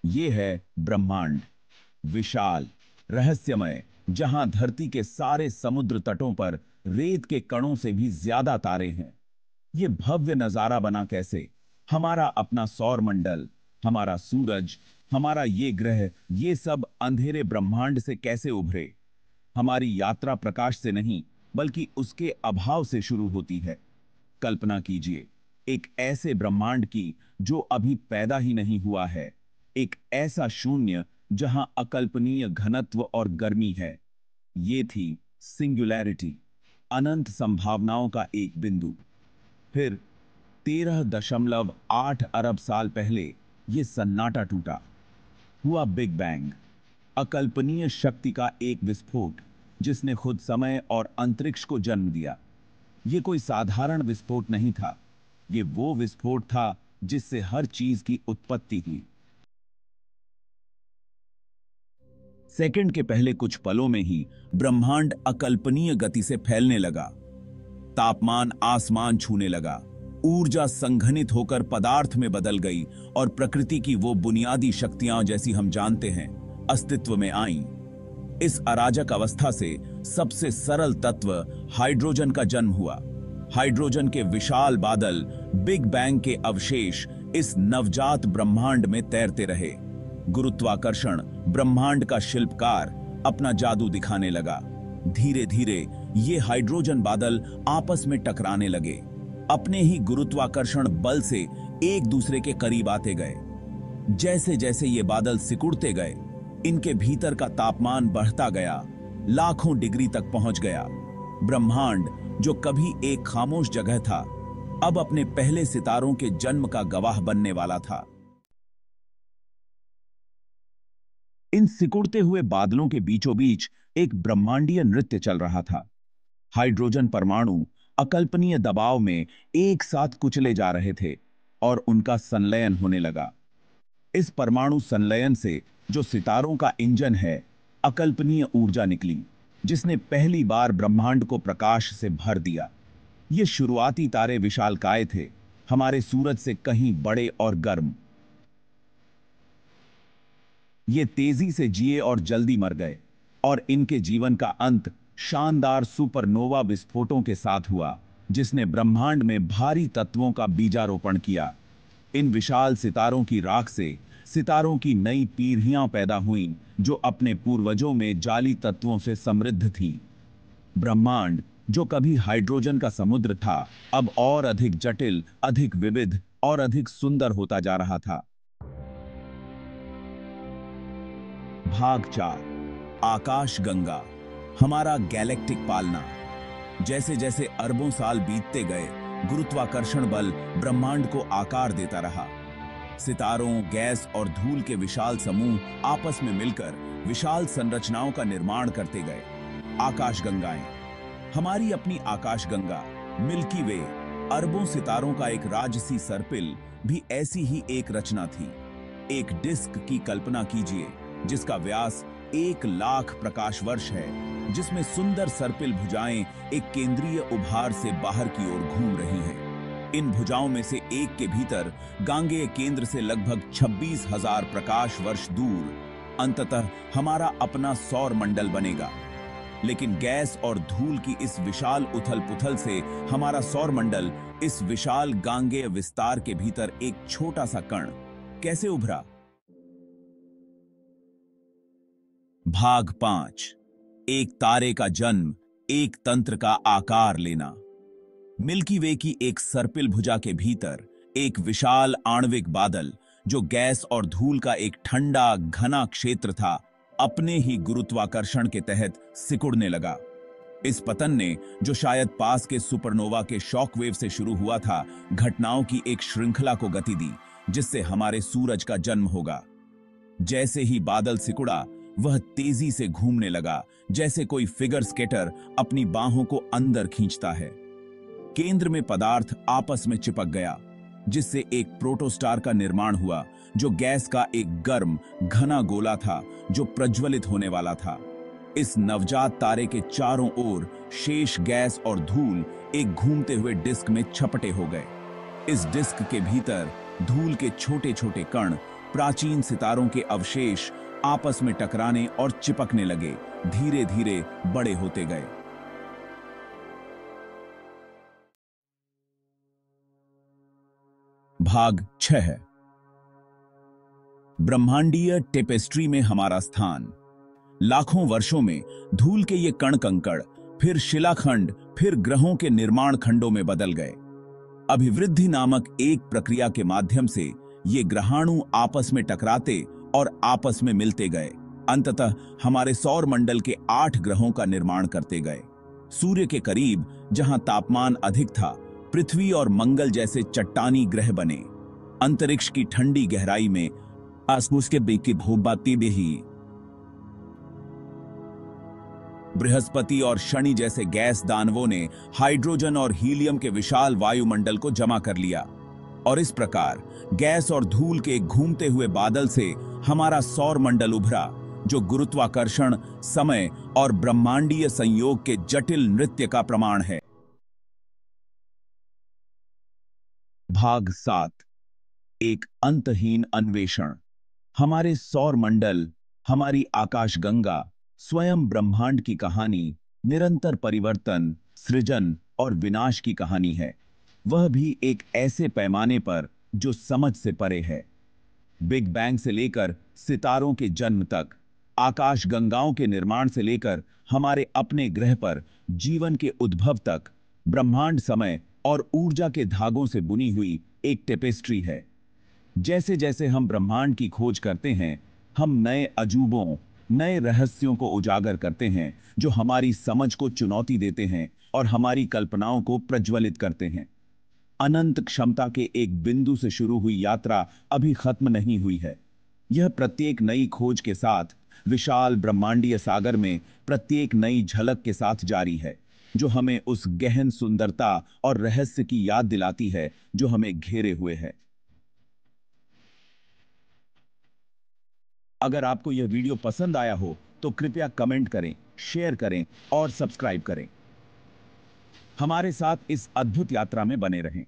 ये है ब्रह्मांड, विशाल, रहस्यमय, जहां धरती के सारे समुद्र तटों पर रेत के कणों से भी ज्यादा तारे हैं। ये भव्य नजारा बना कैसे? हमारा अपना सौर मंडल, हमारा सूरज, हमारा ये ग्रह, ये सब अंधेरे ब्रह्मांड से कैसे उभरे? हमारी यात्रा प्रकाश से नहीं, बल्कि उसके अभाव से शुरू होती है। कल्पना कीजिए, एक ऐसे ब्रह्मांड की जो अभी पैदा ही नहीं हुआ है, एक ऐसा शून्य जहां अकल्पनीय घनत्व और गर्मी है। ये थी सिंगुलैरिटी, अनंत संभावनाओं का एक बिंदु। फिर 13.8 अरब साल पहले यह सन्नाटा टूटा। हुआ बिग बैंग, अकल्पनीय शक्ति का एक विस्फोट जिसने खुद समय और अंतरिक्ष को जन्म दिया। यह कोई साधारण विस्फोट नहीं था, यह वो विस्फोट था जिससे हर चीज की उत्पत्ति हुई। सेकंड के पहले कुछ पलों में ही ब्रह्मांड अकल्पनीय गति से फैलने लगा। तापमान आसमान छूने लगा, ऊर्जा संघनित होकर पदार्थ में बदल गई और प्रकृति की वो बुनियादी शक्तियां जैसी हम जानते हैं अस्तित्व में आईं। इस अराजक अवस्था से सबसे सरल तत्व हाइड्रोजन का जन्म हुआ। हाइड्रोजन के विशाल बादल, बिग बैंग के अवशेष इस नवजात ब्रह्मांड में तैरते रहे। गुरुत्वाकर्षण ब्रह्मांड का शिल्पकार अपना जादू दिखाने लगा। धीरे धीरे ये हाइड्रोजन बादल आपस में टकराने लगे, अपने ही गुरुत्वाकर्षण बल से एक दूसरे के करीब आते गए। जैसे जैसे ये बादल सिकुड़ते गए, इनके भीतर का तापमान बढ़ता गया, लाखों डिग्री तक पहुंच गया। ब्रह्मांड जो कभी एक खामोश जगह था, अब अपने पहले सितारों के जन्म का गवाह बनने वाला था। इन सिकुड़ते हुए बादलों के बीचों बीच एक ब्रह्मांडीय नृत्य चल रहा था। हाइड्रोजन परमाणु अकल्पनीय दबाव में एक साथ कुचले जा रहे थे और उनका संलयन होने लगा। इस परमाणु संलयन से जो सितारों का इंजन है, अकल्पनीय ऊर्जा निकली, जिसने पहली बार ब्रह्मांड को प्रकाश से भर दिया। ये शुरुआती तारे विशालकाय थे, हमारे सूरज से कहीं बड़े और गर्म। ये तेजी से जिए और जल्दी मर गए, और इनके जीवन का अंत शानदार सुपरनोवा विस्फोटों के साथ हुआ, जिसने ब्रह्मांड में भारी तत्वों का बीजारोपण किया। इन विशाल सितारों की राख से सितारों की नई पीढ़ियां पैदा हुईं, जो अपने पूर्वजों में जाली तत्वों से समृद्ध थीं। ब्रह्मांड जो कभी हाइड्रोजन का समुद्र था, अब और अधिक जटिल, अधिक विविध और अधिक सुंदर होता जा रहा था। भाग 4, आकाश गंगा, हमारा गैलेक्टिक पालना। जैसे जैसे अरबों साल बीतते गए, गुरुत्वाकर्षण बल ब्रह्मांड को आकार देता रहा। सितारों, गैस और धूल के विशाल समूह आपस में मिलकर विशाल संरचनाओं का निर्माण करते गए। आकाशगंगाएं, हमारी अपनी आकाशगंगा मिल्की वे, अरबों सितारों का एक राजसी सर्पिल, भी ऐसी ही एक रचना थी। एक डिस्क की कल्पना कीजिए जिसका व्यास 1,00,000 प्रकाश वर्ष है, जिसमें सुंदर सर्पिल भुजाएं एक केंद्रीय उभार से बाहर की ओर घूम रही हैं। इन भुजाओं में से एक के भीतर गांगेय केंद्र से लगभग 26,000 प्रकाश वर्ष दूर अंततः हमारा अपना सौर मंडल बनेगा। लेकिन गैस और धूल की इस विशाल उथल पुथल से हमारा सौर मंडल इस विशाल गांगेय विस्तार के भीतर एक छोटा सा कण कैसे उभरा? भाग 5, एक तारे का जन्म, एक तंत्र का आकार लेना। मिल्की वे की एक सर्पिल भुजा के भीतर एक विशाल आणविक बादल, जो गैस और धूल का एक ठंडा घना क्षेत्र था, अपने ही गुरुत्वाकर्षण के तहत सिकुड़ने लगा। इस पतन ने, जो शायद पास के सुपरनोवा के शॉकवेव से शुरू हुआ था, घटनाओं की एक श्रृंखला को गति दी, जिससे हमारे सूरज का जन्म होगा। जैसे ही बादल सिकुड़ा, वह तेजी से घूमने लगा, जैसे कोई फिगर स्केटर अपनी बाहों को अंदर खींचता है। केंद्र में पदार्थ आपस में चिपक गया, जिससे एक प्रोटोस्टार का निर्माण हुआ, जो गैस का एक गर्म घना गोला था, जो प्रज्वलित होने वाला था। इस नवजात तारे के चारों ओर शेष गैस और धूल एक घूमते हुए डिस्क में छपटे हो गए। इस डिस्क के भीतर धूल के छोटे छोटे कण प्राचीन सितारों के अवशेष आपस में टकराने और चिपकने लगे, धीरे धीरे बड़े होते गए। भाग 6। ब्रह्मांडीय टेपेस्ट्री में हमारा स्थान। लाखों वर्षों में धूल के ये कण कंकड़ फिर शिलाखंड, फिर ग्रहों के निर्माण खंडों में बदल गए। अभिवृद्धि नामक एक प्रक्रिया के माध्यम से ये ग्रहाणु आपस में टकराते और आपस में मिलते गए। अंततः हमारे सौर मंडल के 8 ग्रहों का निर्माण करते गए। सूर्य के करीब जहां तापमान अधिक था, पृथ्वी और मंगल जैसे चट्टानी ग्रह बने। अंतरिक्ष की ठंडी गहराई में आसमूस के बेकी भूबाती बेही बृहस्पति और शनि जैसे गैस दानवों ने हाइड्रोजन और हीलियम के विशाल वायुमंडल को जमा कर लिया, और इस प्रकार गैस और धूल के एक घूमते हुए बादल से हमारा सौर मंडल उभरा, जो गुरुत्वाकर्षण, समय और ब्रह्मांडीय संयोग के जटिल नृत्य का प्रमाण है। भाग 7। एक अंतहीन अन्वेषण। हमारे सौर मंडल, हमारी आकाशगंगा स्वयं ब्रह्मांड की कहानी, निरंतर परिवर्तन, सृजन और विनाश की कहानी है। वह भी एक ऐसे पैमाने पर जो समझ से परे है। बिग बैंग से लेकर सितारों के जन्म तक, आकाशगंगाओं के निर्माण से लेकर हमारे अपने ग्रह पर जीवन के उद्भव तक, ब्रह्मांड समय और ऊर्जा के धागों से बुनी हुई एक टेपेस्ट्री है। जैसे जैसे हम ब्रह्मांड की खोज करते हैं, हम नए अजूबों, नए रहस्यों को उजागर करते हैं, जो हमारी समझ को चुनौती देते हैं और हमारी कल्पनाओं को प्रज्वलित करते हैं। अनंत क्षमता के एक बिंदु से शुरू हुई यात्रा अभी खत्म नहीं हुई है। यह प्रत्येक नई खोज के साथ, विशाल ब्रह्मांडीय सागर में प्रत्येक नई झलक के साथ जारी है, जो हमें उस गहन सुंदरता और रहस्य की याद दिलाती है जो हमें घेरे हुए है। अगर आपको यह वीडियो पसंद आया हो तो कृपया कमेंट करें, शेयर करें और सब्सक्राइब करें। हमारे साथ इस अद्भुत यात्रा में बने रहें।